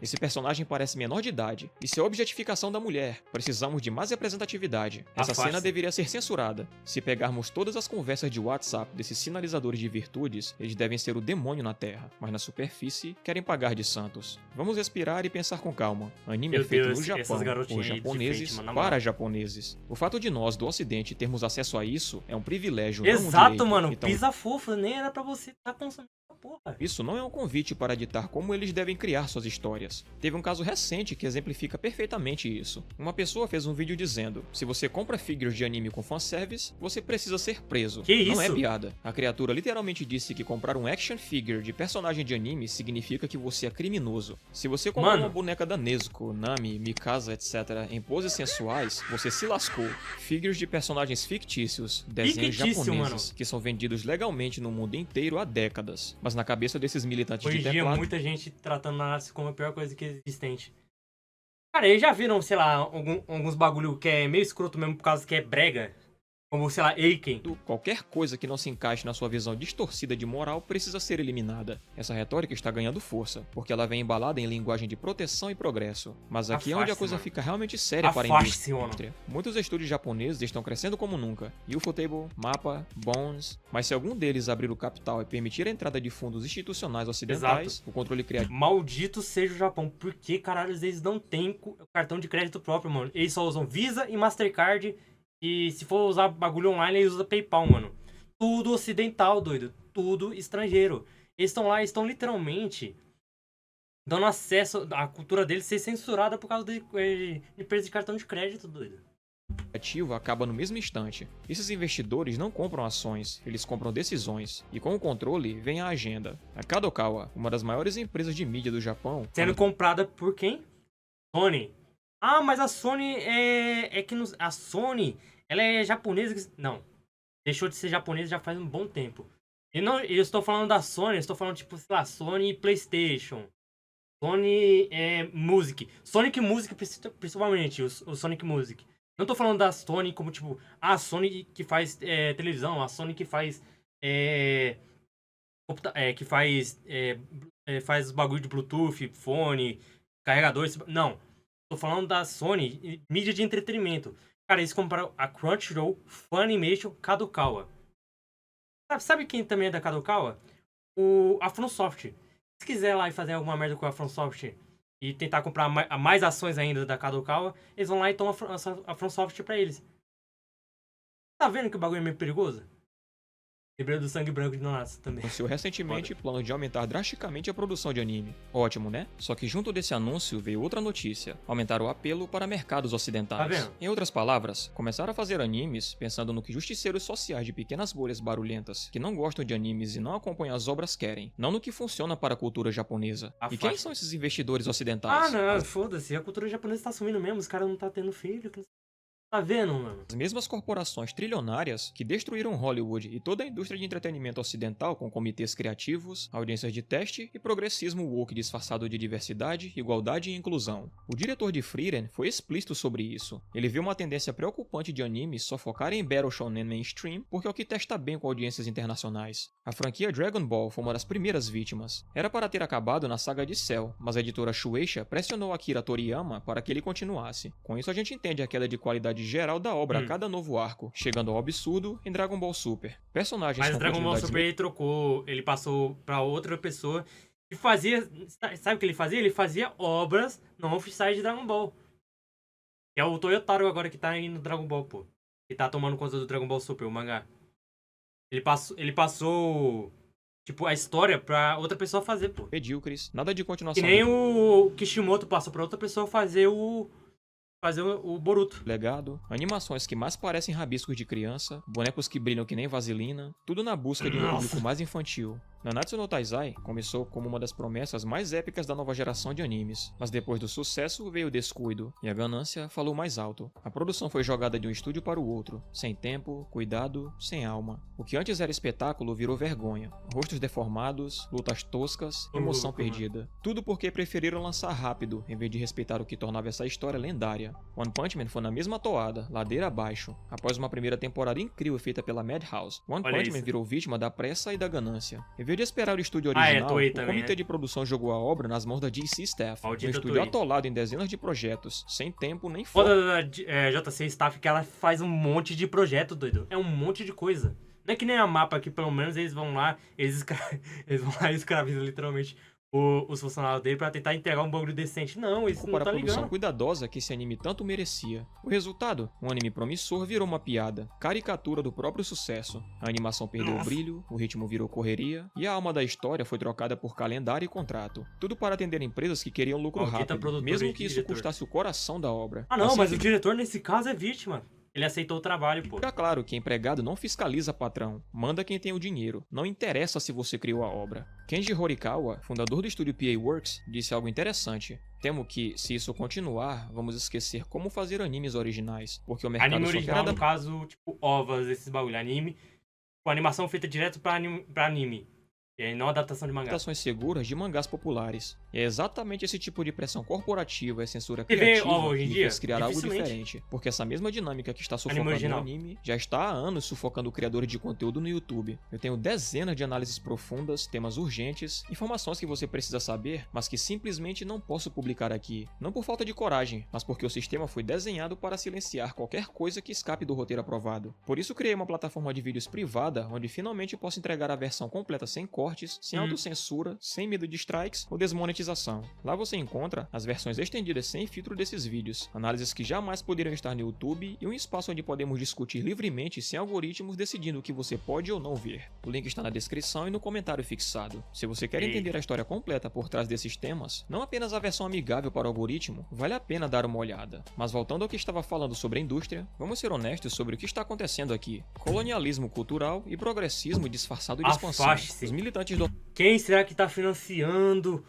Esse personagem parece menor de idade. Isso é objetificação da mulher. Precisamos de mais representatividade. Essa Afaste. cena deveria ser censurada. Se pegarmos todas as conversas de WhatsApp desses sinalizadores de virtudes, eles devem ser o demônio na Terra, mas na superfície querem pagar de santos. Vamos respirar e pensar com calma. Anime Meu é feito Deus, no essas Japão, garotinhas por aí de japoneses, frente, mano, na moral. para japoneses. O fato de nós, do ocidente, termos acesso a isso é um privilégio, não um Exato, direito. mano, Então, pisa fofo, nem era pra você estar consumindo essa porra. isso não é um convite para ditar como eles devem criar suas histórias. Teve um caso recente que exemplifica perfeitamente isso. Uma pessoa fez um vídeo dizendo: se você compra figures de anime com fanservice, você precisa ser preso. Que Não é isso? piada. A criatura literalmente disse que comprar um action figure de personagem de anime significa que você é criminoso. Se você comprar Mano. uma boneca da Nezuko, Nami, Mikasa, etc. em poses sensuais, você se lascou. Figures de personagens fictícios, desenhos Fictício, japoneses, mano. que são vendidos legalmente no mundo inteiro há décadas. Mas na cabeça desses militantes Hoje de em dia, teclado, muita gente tratando Naruto como a pior coisa que existente. Cara, eles já viram, sei lá, alguns bagulho que é meio escroto mesmo por causa que é brega? Como, sei lá, Eiken. qualquer coisa que não se encaixe na sua visão distorcida de moral precisa ser eliminada. Essa retórica está ganhando força, porque ela vem embalada em linguagem de proteção e progresso. Mas aqui é onde a Afaste-se, coisa mano. fica realmente séria para a Afaste-se, mano. indústria. Muitos estúdios japoneses estão crescendo como nunca. Ufotable, Mappa, Bones. Mas se algum deles abrir o capital e permitir a entrada de fundos institucionais ocidentais, o controle criativo Maldito seja o Japão. Por que, caralho, eles não têm cartão de crédito próprio, mano? Eles só usam Visa e Mastercard. E se for usar bagulho online, eles usam PayPal, mano. Tudo ocidental, doido. Tudo estrangeiro. Eles estão lá, estão literalmente dando acesso à cultura deles ser censurada por causa de empresa de cartão de crédito, doido. ativo acaba no mesmo instante. Esses investidores não compram ações, eles compram decisões, e com o controle vem a agenda. A Kadokawa, uma das maiores empresas de mídia do Japão, Sendo comprada por quem? Sony. Ah, mas a Sony a Sony, ela é japonesa. Não. Deixou de ser japonesa já faz um bom tempo. E não, eu estou falando da Sony, eu estou falando tipo, sei lá, Sony PlayStation. Sony Music. Sonic Music principalmente, o Sonic Music. Não tô falando da Sony como tipo, a Sony que faz televisão, a Sony que faz faz bagulho de Bluetooth, fone, carregador. Não. Tô falando da Sony, mídia de entretenimento. Cara, eles compraram a Crunchyroll, Funimation, Kadokawa. Sabe quem também é da Kadokawa? A FromSoft. Se quiser lá e fazer alguma merda com a FromSoft e tentar comprar mais ações ainda da Kadokawa, eles vão lá e tomam a FromSoft pra eles. Tá vendo que o bagulho é meio perigoso? Lembrei do sangue branco de Nanatsu também. anunciou recentemente plano de aumentar drasticamente a produção de anime. Ótimo, né? Só que junto desse anúncio veio outra notícia: aumentar o apelo para mercados ocidentais. Tá vendo? Em outras palavras, começaram a fazer animes pensando no que justiceiros sociais de pequenas bolhas barulhentas que não gostam de animes e não acompanham as obras querem, não no que funciona para a cultura japonesa. E quem são esses investidores ocidentais? Ah, não, foda-se. A cultura japonesa tá sumindo mesmo, os caras não tá tendo filho. Tá vendo, mano? As mesmas corporações trilionárias que destruíram Hollywood e toda a indústria de entretenimento ocidental com comitês criativos, audiências de teste e progressismo woke disfarçado de diversidade, igualdade e inclusão. O diretor de Frieren foi explícito sobre isso. Ele viu uma tendência preocupante de animes só focarem em Battle Shonen mainstream porque é o que testa bem com audiências internacionais. A franquia Dragon Ball foi uma das primeiras vítimas. Era para ter acabado na saga de Cell, mas a editora Shueisha pressionou Akira Toriyama para que ele continuasse. Com isso a gente entende a queda de qualidade geral da obra a cada novo arco, chegando ao absurdo em Dragon Ball Super. Personagens Mas com Dragon Ball continuidades Super ele trocou, ele passou pra outra pessoa e fazia, sabe o que ele fazia? Ele fazia obras não oficiais de Dragon Ball. Que é o Toyotaro agora que tá indo no Dragon Ball, pô. Que tá tomando conta do Dragon Ball Super, o mangá. Ele passou tipo, a história pra outra pessoa fazer, pô. medíocres, nada de Que continuação nem o Kishimoto passou pra outra pessoa fazer o Boruto. legado, animações que mais parecem rabiscos de criança, bonecos que brilham que nem vaselina, tudo na busca de um Nossa. público mais infantil. Nanatsu no Taizai começou como uma das promessas mais épicas da nova geração de animes, mas depois do sucesso veio o descuido, e a ganância falou mais alto. A produção foi jogada de um estúdio para o outro, sem tempo, cuidado, sem alma. O que antes era espetáculo virou vergonha. Rostos deformados, lutas toscas, emoção Louco, mano. perdida. Tudo porque preferiram lançar rápido, em vez de respeitar o que tornava essa história lendária. One Punch Man foi na mesma toada, ladeira abaixo. Após uma primeira temporada incrível feita pela Madhouse, One Olha Punch isso. Man virou vítima da pressa e da ganância. Em vez de esperar o estúdio Ah, original, Toei o também, comitê né? de produção jogou a obra nas mãos da DC Staff, um Maldita estúdio Toei. atolado em dezenas de projetos, sem tempo nem foco. Foda da JC Staff que ela faz um monte de projeto, doido. É um monte de coisa. Não é que nem a mapa que pelo menos eles vão lá, eles vão lá e escravizam literalmente os funcionários dele pra tentar entregar um bagulho decente. Não, isso não Para tá a produção ligando. cuidadosa que esse anime tanto merecia. O resultado? Um anime promissor virou uma piada, caricatura do próprio sucesso. A animação perdeu o Nossa. brilho, o ritmo virou correria, e a alma da história foi trocada por calendário e contrato. Tudo para atender empresas que queriam lucro Maldita rápido, produtora mesmo e que isso diretor. custasse o coração da obra. Ah não, Assim mas o fica diretor nesse caso é vítima. Ele aceitou o trabalho, pô. claro que empregado não fiscaliza patrão, manda quem tem o dinheiro, não interessa se você criou a obra. Kenji Horikawa, fundador do estúdio PA Works, disse algo interessante. Temo que, se isso continuar, vamos esquecer como fazer animes originais, porque o mercado Anime só quer original, no adaptar caso, tipo, ovas, esses bagulho. Anime, com animação feita direto pra anime. E aí não adaptação de mangá. adaptações seguras de mangás populares. E é exatamente esse tipo de pressão corporativa e censura Você vê criativa hoje em que me dia? fez criar algo Dificilmente. diferente. Porque essa mesma dinâmica que está sufocando o original. anime já está há anos sufocando criadores de conteúdo no YouTube. Eu tenho dezenas de análises profundas, temas urgentes, informações que você precisa saber, mas que simplesmente não posso publicar aqui. Não por falta de coragem, mas porque o sistema foi desenhado para silenciar qualquer coisa que escape do roteiro aprovado. Por isso criei uma plataforma de vídeos privada onde finalmente posso entregar a versão completa sem corte cortes, sem autocensura, sem medo de strikes ou desmonetização. Lá você encontra as versões estendidas sem filtro desses vídeos, análises que jamais poderiam estar no YouTube e um espaço onde podemos discutir livremente sem algoritmos decidindo o que você pode ou não ver. O link está na descrição e no comentário fixado. Se você quer entender a história completa por trás desses temas, não apenas a versão amigável para o algoritmo, vale a pena dar uma olhada. Mas voltando ao que estava falando sobre a indústria, vamos ser honestos sobre o que está acontecendo aqui. Colonialismo cultural e progressismo disfarçado de expansão. Afaste-se. Os militantes do Quem será que tá financiando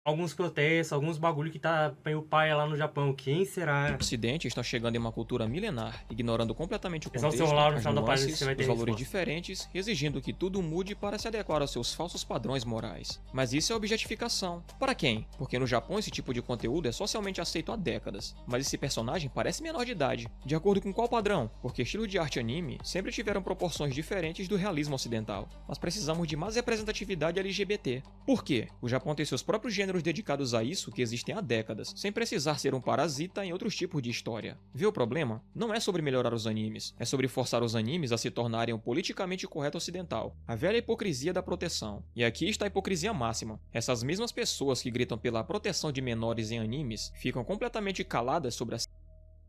alguns protestos, alguns bagulho que tá meio paia lá no Japão? Quem será? Ocidente estão chegando em uma cultura milenar, ignorando completamente o É só o contexto, celular no as final da página que nuances, você vai ter os valores resposta. diferentes, exigindo que tudo mude para se adequar aos seus falsos padrões morais. Mas isso é objetificação. Para quem? Porque no Japão esse tipo de conteúdo é socialmente aceito há décadas, mas esse personagem parece menor de idade. De acordo com qual padrão? Porque estilo de arte anime sempre tiveram proporções diferentes do realismo ocidental, mas precisamos de mais representatividade LGBT. Por quê? O Japão tem seus próprios gêneros dedicados a isso que existem há décadas, sem precisar ser um parasita em outros tipos de história. Vê o problema? Não é sobre melhorar os animes, é sobre forçar os animes a se tornarem um politicamente correto ocidental. A velha hipocrisia da proteção. E aqui está a hipocrisia máxima. Essas mesmas pessoas que gritam pela proteção de menores em animes ficam completamente caladas sobre a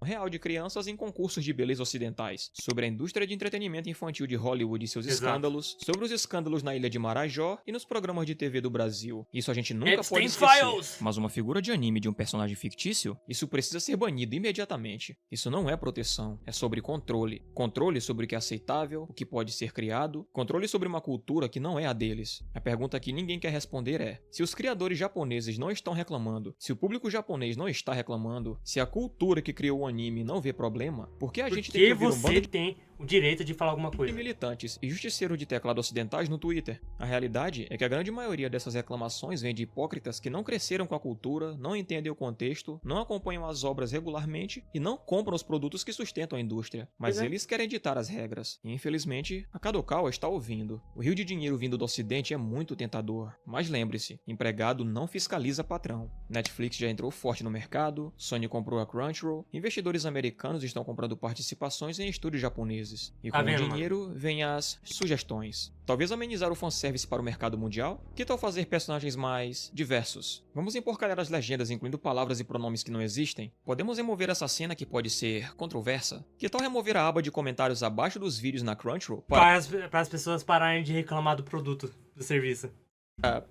real de crianças em concursos de beleza ocidentais, sobre a indústria de entretenimento infantil de Hollywood e seus Exato. escândalos, sobre os escândalos na ilha de Marajó e nos programas de TV do Brasil. Isso a gente nunca Epstein pode esquecer. Files! Mas uma figura de anime de um personagem fictício, isso precisa ser banido imediatamente. Isso não é proteção, é sobre controle. Controle sobre o que é aceitável, o que pode ser criado, controle sobre uma cultura que não é a deles. A pergunta que ninguém quer responder é: se os criadores japoneses não estão reclamando, se o público japonês não está reclamando, se a cultura que criou o anime não vê problema, por que a gente tem que Porque ouvir um bando você de tem o direito de falar alguma coisa? militantes e justiceiros de teclado ocidentais no Twitter? A realidade é que a grande maioria dessas reclamações vem de hipócritas que não cresceram com a cultura, não entendem o contexto, não acompanham as obras regularmente e não compram os produtos que sustentam a indústria. Mas Pois é. eles querem ditar as regras. E infelizmente, a Kadokawa está ouvindo. O rio de dinheiro vindo do ocidente é muito tentador. Mas lembre-se, empregado não fiscaliza patrão. Netflix já entrou forte no mercado, Sony comprou a Crunchyroll, investidores americanos estão comprando participações em estúdios japoneses. E com Tá o vendo, dinheiro vem as sugestões. Talvez amenizar o fanservice para o mercado mundial? Que tal fazer personagens mais diversos? Vamos emporcalhar as legendas incluindo palavras e pronomes que não existem? Podemos remover essa cena que pode ser controversa? Que tal remover a aba de comentários abaixo dos vídeos na Crunchyroll para Para as pessoas pararem de reclamar do produto, do serviço.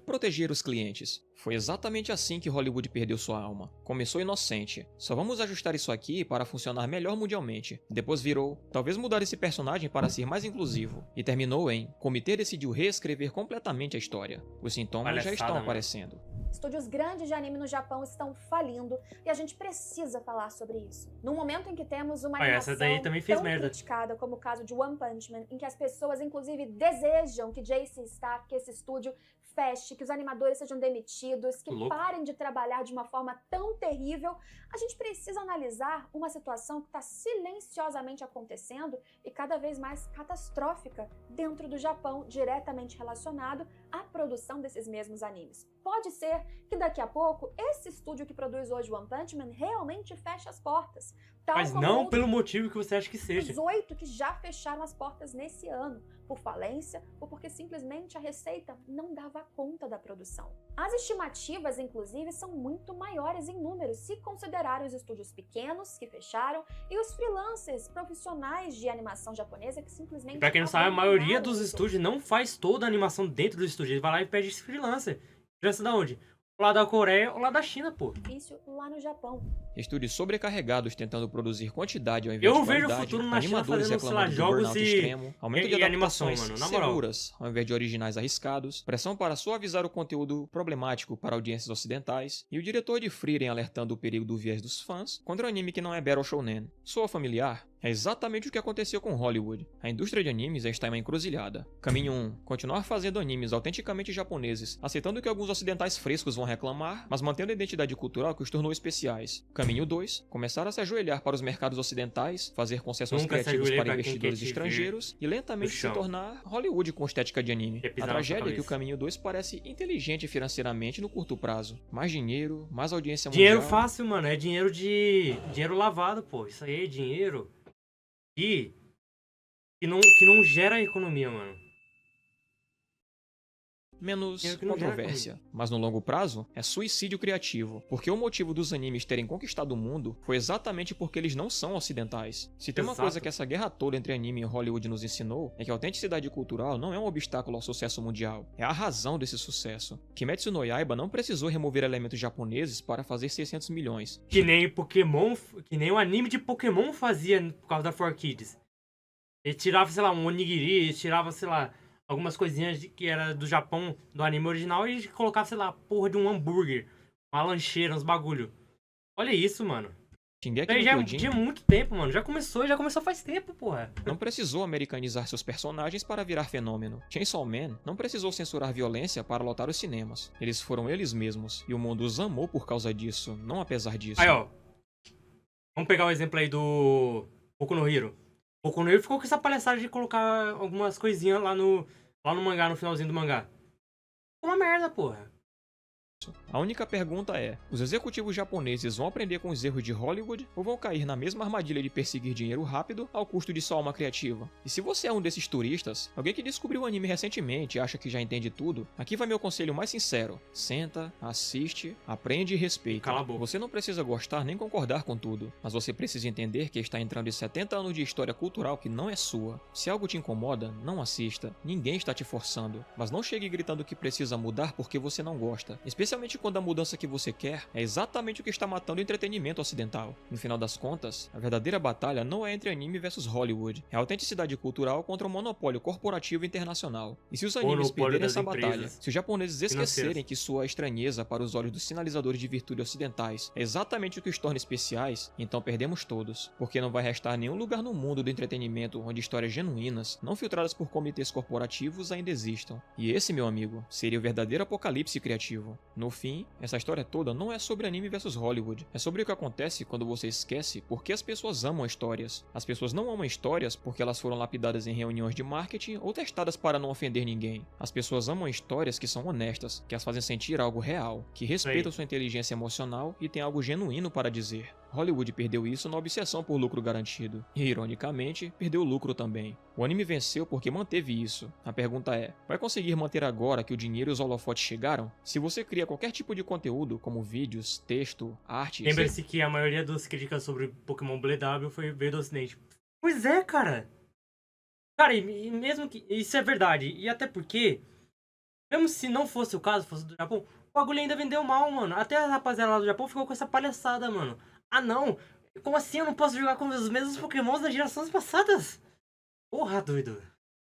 proteger os clientes? Foi exatamente assim que Hollywood perdeu sua alma. Começou inocente. Só vamos ajustar isso aqui para funcionar melhor mundialmente. Depois virou, talvez mudar esse personagem para ser mais inclusivo. E terminou em, comitê decidiu reescrever completamente a história. Os sintomas já Palhaçada, estão mano. aparecendo. Estúdios grandes de anime no Japão estão falindo e a gente precisa falar sobre isso. No momento em que temos uma Olha, animação essa daí também fez tão merda. criticada como o caso de One Punch Man, em que as pessoas inclusive desejam que JC Staff, que esse estúdio feche, que os animadores sejam demitidos, que Louco. parem de trabalhar de uma forma tão terrível, a gente precisa analisar uma situação que está silenciosamente acontecendo e cada vez mais catastrófica dentro do Japão, diretamente relacionado à produção desses mesmos animes. Pode ser que daqui a pouco esse estúdio que produz hoje One Punch Man realmente feche as portas. Tal Mas como não outros pelo motivo que você acha que seja. 18 que já fecharam as portas nesse ano, por falência ou porque simplesmente a receita não dava conta da produção. As estimativas, inclusive, são muito maiores em números se considerar os estúdios pequenos que fecharam e os freelancers profissionais de animação japonesa que simplesmente... Pra quem não sabe, a maioria abandonaram dos o estúdios não faz toda a animação dentro do estúdio. Ele vai lá e pede esse freelancer. Freelancer da onde? O lado da Coreia ou lá da China, pô. serviço lá no Japão. Estúdios sobrecarregados tentando produzir quantidade ao invés Eu de vejo o qualidade, futuro na China animadores fazendo, sei lá, reclamando do jogos burnout extremo, aumento de e animação, adaptações mano, na moral. seguras ao invés de originais arriscados, pressão para suavizar o conteúdo problemático para audiências ocidentais e o diretor de Frieren alertando o perigo do viés dos fãs contra o anime que não é Battle Shonen. Soa familiar? É exatamente o que aconteceu com Hollywood. A indústria de animes está em uma encruzilhada. Caminho 1. Continuar fazendo animes autenticamente japoneses, aceitando que alguns ocidentais frescos vão reclamar, mas mantendo a identidade cultural que os tornou especiais. Caminho 2. Começar a se ajoelhar para os mercados ocidentais, fazer concessões Nunca se criativas ajoelhei para pra quem investidores quer te estrangeiros e lentamente no se chão. tornar Hollywood com estética de anime. Quer pisar A na sua tragédia é que o cabeça. Caminho 2 parece inteligente financeiramente no curto prazo. Mais dinheiro, mais audiência Dinheiro mundial. fácil, mano. É dinheiro de... dinheiro lavado, pô. Isso aí é dinheiro que não gera economia, mano. menos Eu que não gera controvérsia. Mas no longo prazo, é suicídio criativo, porque o motivo dos animes terem conquistado o mundo foi exatamente porque eles não são ocidentais. Se tem uma Exato. coisa que essa guerra toda entre anime e Hollywood nos ensinou, é que a autenticidade cultural não é um obstáculo ao sucesso mundial, é a razão desse sucesso. Kimetsu no Yaiba não precisou remover elementos japoneses para fazer 600 milhões. Que nem Pokémon, que nem o anime de Pokémon fazia por causa da 4Kids. Ele tirava, sei lá, um onigiri, ele tirava, sei lá, algumas coisinhas que era do Japão, do anime original, e colocava, sei lá, a porra de um hambúrguer, uma lancheira, uns bagulho. Olha isso, mano. Shingeki Isso aí no já Kyojin tinha muito tempo, mano. Já começou faz tempo, porra. não precisou americanizar seus personagens para virar fenômeno. Chainsaw Man não precisou censurar violência para lotar os cinemas. Eles foram eles mesmos, e o mundo os amou por causa disso, não apesar disso. Aí, ó. Vamos pegar o exemplo aí do Boku no Hero. Boku no Hero ficou com essa palhaçada de colocar algumas coisinhas lá no mangá, no finalzinho do mangá. Uma merda, porra. A única pergunta é, os executivos japoneses vão aprender com os erros de Hollywood ou vão cair na mesma armadilha de perseguir dinheiro rápido ao custo de sua alma criativa? E se você é um desses turistas, alguém que descobriu o anime recentemente e acha que já entende tudo, aqui vai meu conselho mais sincero. Senta, assiste, aprende e respeita. Cala a boca. Você não precisa gostar nem concordar com tudo, mas você precisa entender que está entrando em 70 anos de história cultural que não é sua. Se algo te incomoda, não assista. Ninguém está te forçando. Mas não chegue gritando que precisa mudar porque você não gosta. Especialmente quando a mudança que você quer é exatamente o que está matando o entretenimento ocidental. No final das contas, a verdadeira batalha não é entre anime versus Hollywood, é a autenticidade cultural contra o monopólio corporativo internacional. E se os animes Monopólio perderem das essa batalha, empresas se os japoneses esquecerem financeiras. que sua estranheza para os olhos dos sinalizadores de virtude ocidentais é exatamente o que os torna especiais, então perdemos todos, porque não vai restar nenhum lugar no mundo do entretenimento onde histórias genuínas, não filtradas por comitês corporativos, ainda existam. E esse, meu amigo, seria o verdadeiro apocalipse criativo. No fim, essa história toda não é sobre anime versus Hollywood, é sobre o que acontece quando você esquece porque as pessoas amam histórias. As pessoas não amam histórias porque elas foram lapidadas em reuniões de marketing ou testadas para não ofender ninguém. As pessoas amam histórias que são honestas, que as fazem sentir algo real, que respeitam sua inteligência emocional e têm algo genuíno para dizer. Hollywood perdeu isso na obsessão por lucro garantido. E, ironicamente, perdeu lucro também. O anime venceu porque manteve isso. A pergunta é, vai conseguir manter agora que o dinheiro e os holofotes chegaram? Se você cria qualquer tipo de conteúdo, como vídeos, texto, arte... Lembre-se que a maioria das críticas sobre Pokémon Blue W veio do Ocidente. Pois é, cara. Cara, e mesmo que... Isso é verdade. E até porque, mesmo se não fosse o caso, fosse do Japão, o bagulho ainda vendeu mal, mano. Até a rapaziada lá do Japão ficou com essa palhaçada, mano. Ah, não. Como assim eu não posso jogar com os mesmos Pokémons das gerações passadas? Porra, doido.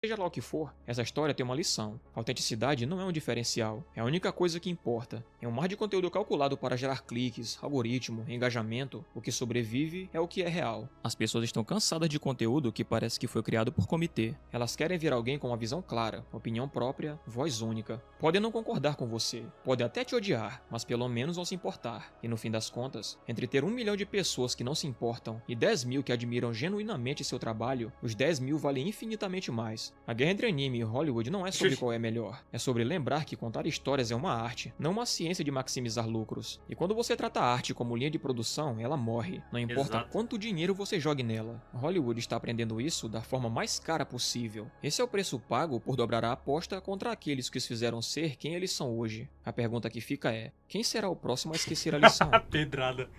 Seja lá o que for, essa história tem uma lição. A autenticidade não é um diferencial, é a única coisa que importa. É um mar de conteúdo calculado para gerar cliques, algoritmo, engajamento. O que sobrevive é o que é real. As pessoas estão cansadas de conteúdo que parece que foi criado por comitê. Elas querem ver alguém com uma visão clara, opinião própria, voz única. Podem não concordar com você, podem até te odiar, mas pelo menos vão se importar. E no fim das contas, entre ter 1 milhão de pessoas que não se importam e 10 mil que admiram genuinamente seu trabalho, os 10 mil valem infinitamente mais. A guerra entre anime e Hollywood não é sobre qual é melhor, é sobre lembrar que contar histórias é uma arte, não uma ciência de maximizar lucros. E quando você trata a arte como linha de produção, ela morre, não importa Exato. quanto dinheiro você jogue nela. Hollywood está aprendendo isso da forma mais cara possível. Esse é o preço pago por dobrar a aposta contra aqueles que os fizeram ser quem eles são hoje. A pergunta que fica é, quem será o próximo a esquecer a lição? Pedrada.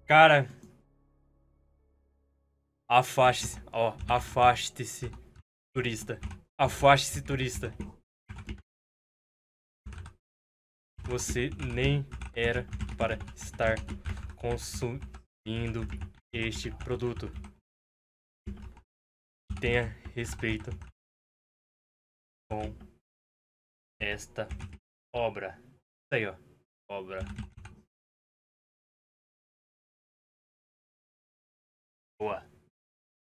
Cara. Afaste-se. Ó, afaste-se, turista. Afaste-se, turista. Você nem era para estar consumindo este produto. Tenha respeito com esta obra. Isso aí, ó. Obra. Boa.